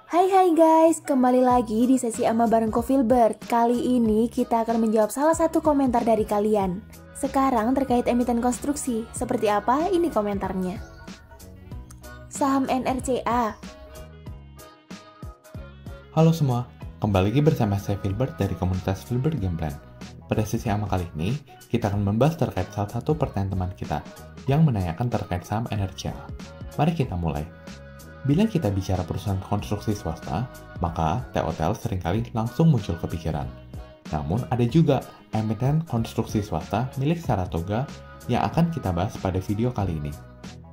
Hai guys, kembali lagi di sesi Ama bareng Kofilbert. Kali ini kita akan menjawab salah satu komentar dari kalian. Sekarang terkait emiten konstruksi, seperti apa? Ini komentarnya. Saham NRCA. Halo semua, kembali lagi bersama saya Filbert dari komunitas Filbert Game Plan. Pada sesi Ama kali ini, kita akan membahas terkait salah satu pertanyaan teman kita yang menanyakan terkait saham NRCA. Mari kita mulai. Bila kita bicara perusahaan konstruksi swasta, maka TOTL seringkali langsung muncul kepikiran. Namun ada juga emiten konstruksi swasta milik Saratoga yang akan kita bahas pada video kali ini.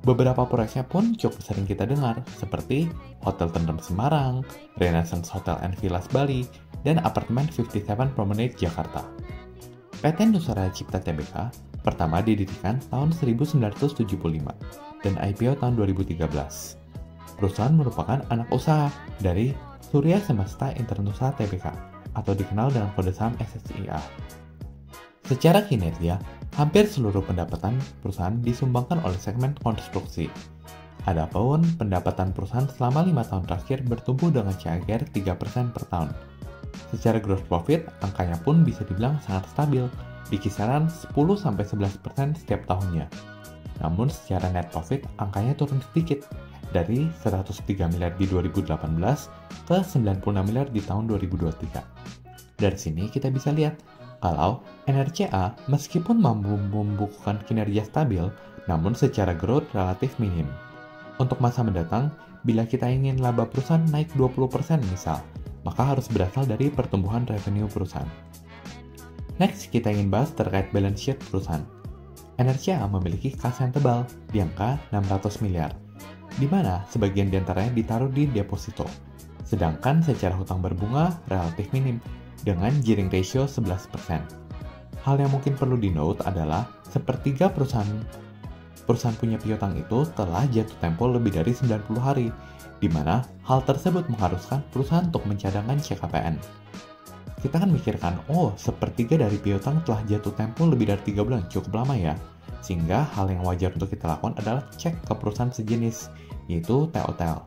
Beberapa proyeknya pun cukup sering kita dengar, seperti Hotel Tendam Semarang, Renaissance Hotel and Villas Bali, dan Apartemen 57 Promenade Jakarta. PT Nusara Cipta Tbk pertama didirikan tahun 1975 dan IPO tahun 2013. Perusahaan merupakan anak usaha dari Surya Semesta Internusa Tbk atau dikenal dengan kode saham SSIA. Secara kinerja, hampir seluruh pendapatan perusahaan disumbangkan oleh segmen konstruksi. Adapun pendapatan perusahaan selama 5 tahun terakhir bertumbuh dengan CAGR 3% per tahun. Secara gross profit, angkanya pun bisa dibilang sangat stabil, di kisaran 10-11% setiap tahunnya. Namun secara net profit, angkanya turun sedikit, dari 103 miliar di 2018 ke 96 miliar di tahun 2023. Dari sini kita bisa lihat kalau NRCA meskipun mampu membukukan kinerja stabil, namun secara growth relatif minim. Untuk masa mendatang, bila kita ingin laba perusahaan naik 20% misal, maka harus berasal dari pertumbuhan revenue perusahaan. Next, kita ingin bahas terkait balance sheet perusahaan. NRCA memiliki kas yang tebal di angka 600 miliar. Di mana sebagian diantaranya ditaruh di deposito, sedangkan secara hutang berbunga relatif minim, dengan gearing ratio 11%. Hal yang mungkin perlu di-note adalah, sepertiga perusahaan punya piutang itu telah jatuh tempo lebih dari 90 hari, di mana hal tersebut mengharuskan perusahaan untuk mencadangkan CKPN. Kita kan mikirkan, sepertiga dari piutang telah jatuh tempo lebih dari 3 bulan, cukup lama ya. Sehingga hal yang wajar untuk kita lakukan adalah cek ke perusahaan sejenis, yaitu TOTL.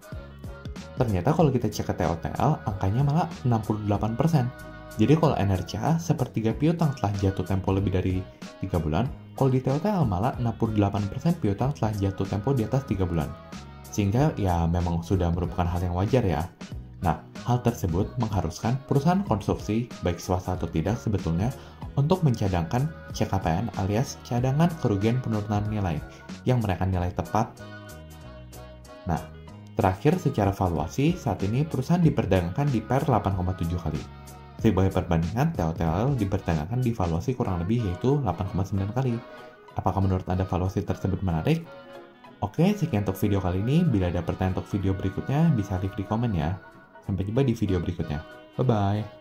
Ternyata kalau kita cek ke TOTL, angkanya malah 68%. Jadi kalau NRCA, sepertiga piutang telah jatuh tempo lebih dari 3 bulan, kalau di TOTL malah 68% piutang telah jatuh tempo di atas 3 bulan. Sehingga ya memang sudah merupakan hal yang wajar ya. Nah, hal tersebut mengharuskan perusahaan konstruksi, baik swasta atau tidak sebetulnya, untuk mencadangkan CKPN alias cadangan kerugian penurunan nilai yang mereka nilai tepat. Nah, terakhir secara valuasi, saat ini perusahaan diperdagangkan di PER 8,7 kali. Sebagai perbandingan, TOTL diperdagangkan di valuasi kurang lebih yaitu 8,9 kali. Apakah menurut Anda valuasi tersebut menarik? Oke, sekian untuk video kali ini. Bila ada pertanyaan untuk video berikutnya, bisa leave di komen ya. Sampai jumpa di video berikutnya. Bye-bye.